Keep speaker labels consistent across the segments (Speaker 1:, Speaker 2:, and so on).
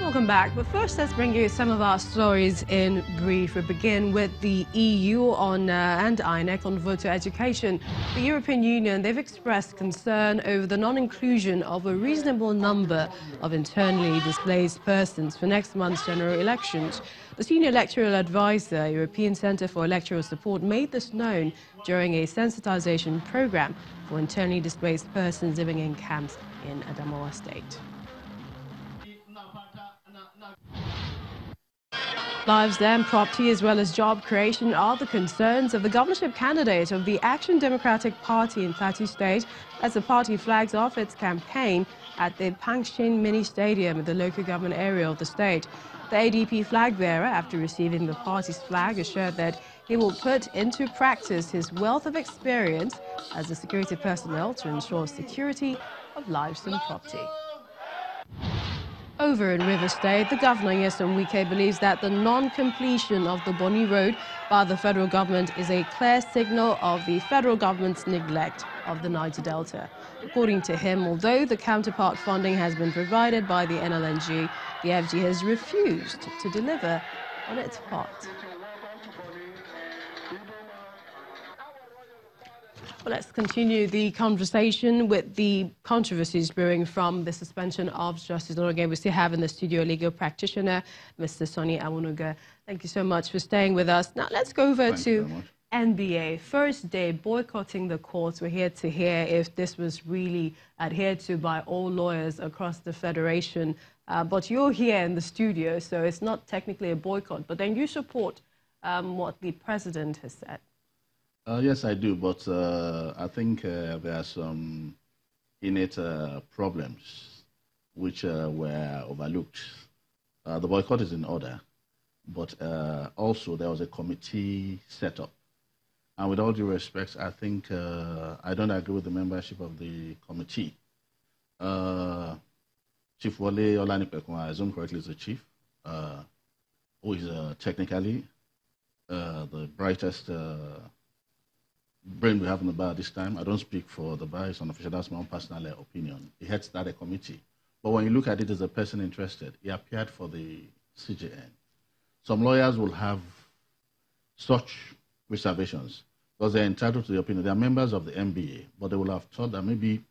Speaker 1: Welcome back. But first, let's bring you some of our stories in brief. We begin with the EU and INEC on voter education. The European Union, they've expressed concern over the non-inclusion of a reasonable number of internally displaced persons for next month's general elections. The senior electoral advisor, European Centre for Electoral Support, made this known during a sensitization program for internally displaced persons living in camps in Adamawa State. Lives and property, as well as job creation, are the concerns of the governorship candidate of the Action Democratic Party in Plateau State as the party flags off its campaign at the Pangshin Mini Stadium in the local government area of the state. The ADP flag bearer, after receiving the party's flag, assured that he will put into practice his wealth of experience as a security personnel to ensure security of lives and property. Over in River State, the governor, Nyesom Wike, believes that the non-completion of the Boni Road by the federal government is a clear signal of the federal government's neglect of the Niger Delta. According to him, although the counterpart funding has been provided by the NLNG, the FG has refused to deliver on its part. Well, let's continue the conversation with the controversies brewing from the suspension of Justice Ologe. We still have in the studio a legal practitioner, Mr. Sonny Awunuga. Thank you so much for staying with us. Now, let's go over to NBA. First day boycotting the courts. We're here to hear if this was really adhered to by all lawyers across the federation. But you're here in the studio, so it's not technically a boycott. But then you support what the president has said.
Speaker 2: Yes, I do, but I think there are some innate problems which were overlooked. The boycott is in order, but also there was a committee set up. And with all due respect, I think I don't agree with the membership of the committee. Chief Wale Olanipekun, I assume correctly, is the chief, who is technically the brightest brain we have in the bar this time. I don't speak for the bar, it's unofficial, that's my own personal opinion. He heads that a committee. But when you look at it as a person interested, he appeared for the CJN. Some lawyers will have such reservations because they're entitled to the opinion. They are members of the MBA, but they will have thought that maybe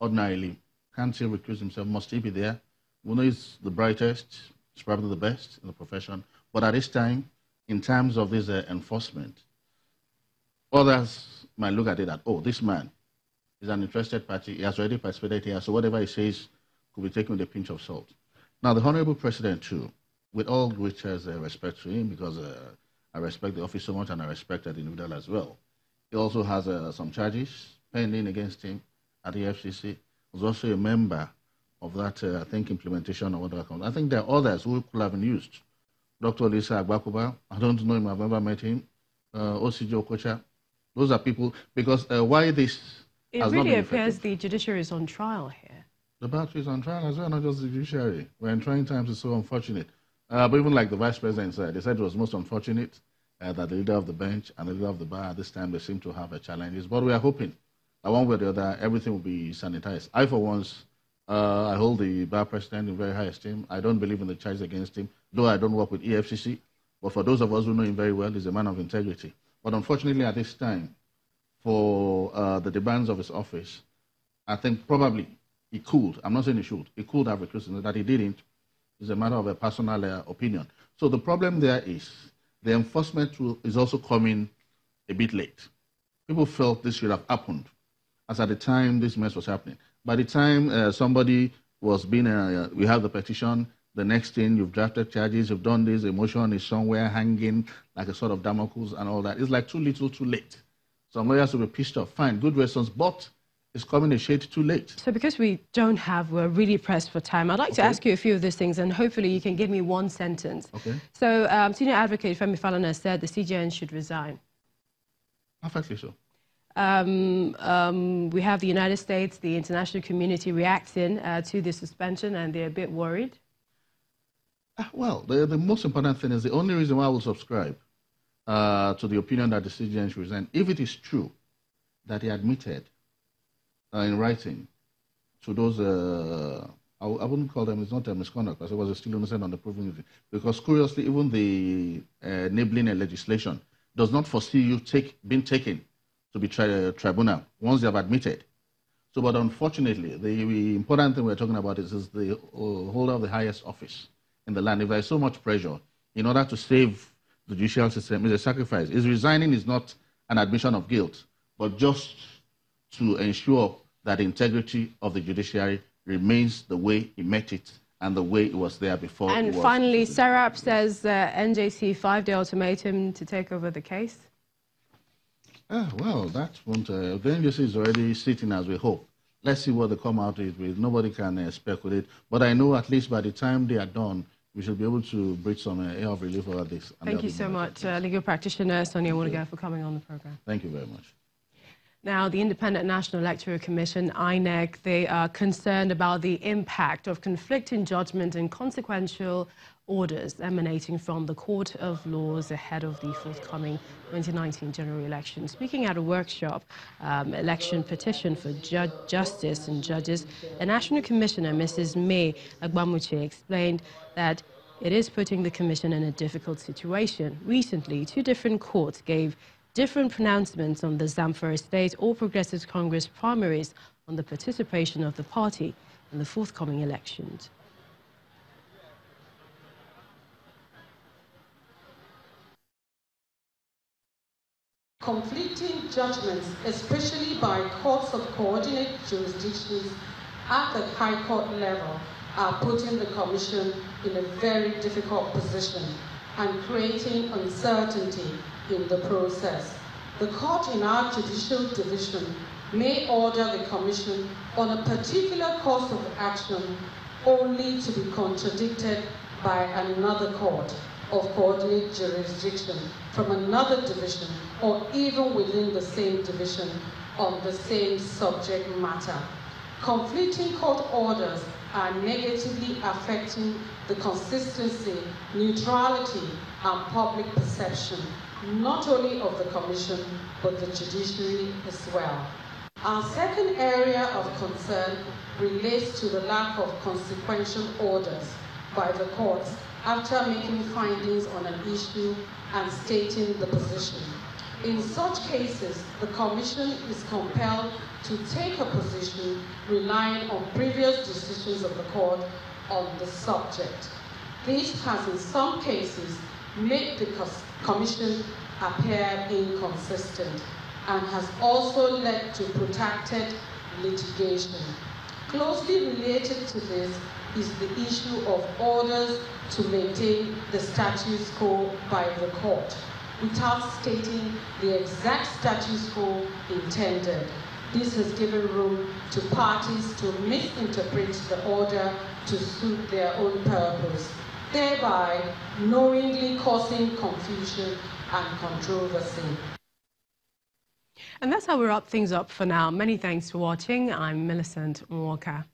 Speaker 2: ordinarily, can't he recuse himself? Must he be there? We know he's the brightest, he's probably the best in the profession. But at this time, in terms of this enforcement, others might look at it that, oh, this man is an interested party, he has already participated here, so whatever he says could be taken with a pinch of salt. Now, the Honorable President, too, with all which has respect to him, because I respect the office so much and I respect that individual as well, he also has some charges pending against him at the FCC. He's also a member of that, I think, implementation or whatever. I think there are others who could have been used. Dr. Lisa Agbakuba, I don't know him, I've never met him. OCJ Okocha. Those are people, because why this
Speaker 1: it
Speaker 2: has
Speaker 1: really
Speaker 2: not been
Speaker 1: appears
Speaker 2: effective.
Speaker 1: the judiciary is on trial here.
Speaker 2: The battery is on trial as well, not just the judiciary. We're in trying times, it's so unfortunate. But even like the vice president said, they said it was most unfortunate that the leader of the bench and the leader of the bar at this time, they seem to have challenges. But we are hoping that one way or the other, everything will be sanitized. I, for once, I hold the bar president in very high esteem. I don't believe in the charges against him, though I don't work with EFCC. But for those of us who know him very well, he's a man of integrity. But unfortunately, at this time, for the demands of his office, I think probably he could, I'm not saying he should, he could have recused him. That he didn't is a matter of a personal opinion. So the problem there is the enforcement is also coming a bit late. People felt this should have happened as at the time this mess was happening. By the time somebody was being, we have the petition, the next thing, you've drafted charges, you've done this, emotion is somewhere hanging like a sort of Damocles and all that. It's like too little, too late. Some lawyers will be pissed off. Fine, good reasons, but it's coming a shade too late.
Speaker 1: So because we're really pressed for time, I'd like to ask you a few of these things, and hopefully you can give me one sentence.
Speaker 2: Okay.
Speaker 1: So senior advocate Femi Falana said the CJN should resign.
Speaker 2: Perfectly so.
Speaker 1: We have the United States, the international community reacting to the suspension, and they're a bit worried.
Speaker 2: Well, the most important thing is the only reason why I will subscribe to the opinion that the CJN should resign, if it is true that he admitted in writing to those I wouldn't call them, it's not a misconduct, because it was still innocent on the proven guilty. Because curiously, even the enabling legislation does not foresee you being taken to be tribunal once you have admitted. So, but unfortunately, the important thing we're talking about is the holder of the highest office in the land. If there's so much pressure in order to save the judicial system, it's a sacrifice. His resigning is not an admission of guilt, but just to ensure that the integrity of the judiciary remains the way he met it and the way it was there before.
Speaker 1: And finally, Serap says NJC 5-day ultimatum to take over the case.
Speaker 2: Well, that won't. The NJC is already sitting as we hope. Let's see what they come out with. Nobody can speculate. But I know at least by the time they are done, we should be able to breathe some air of relief over this.
Speaker 1: Thank you so much, legal practitioner Sonny Awunuga, for coming on the program.
Speaker 2: Thank you very much.
Speaker 1: Now, the Independent National Electoral Commission, INEC, they are concerned about the impact of conflicting judgment and consequential orders emanating from the Court of Laws ahead of the forthcoming 2019 general election. Speaking at a workshop, election petition for justice and judges, a National Commissioner, Mrs. May Agbamuche, explained that it is putting the Commission in a difficult situation. Recently, two different courts gave different pronouncements on the Zamfara State All Progressives Congress primaries on the participation of the party in the forthcoming elections.
Speaker 3: Conflicting judgments, especially by courts of coordinate jurisdictions at the High Court level, are putting the Commission in a very difficult position and creating uncertainty in the process. The court in our judicial division may order the Commission on a particular course of action only to be contradicted by another court of coordinate jurisdiction from another division or even within the same division on the same subject matter. Conflicting court orders are negatively affecting the consistency, neutrality, and public perception, not only of the Commission, but the judiciary as well. Our second area of concern relates to the lack of consequential orders by the courts after making findings on an issue and stating the position. In such cases, the Commission is compelled to take a position relying on previous decisions of the court on the subject. This has in some cases made the Commission appear inconsistent and has also led to protracted litigation. Closely related to this is the issue of orders to maintain the status quo by the court, without stating the exact status quo intended. This has given room to parties to misinterpret the order to suit their own purpose, thereby knowingly causing confusion and controversy.
Speaker 1: And that's how we wrap things up for now. Many thanks for watching. I'm Millicent Walker.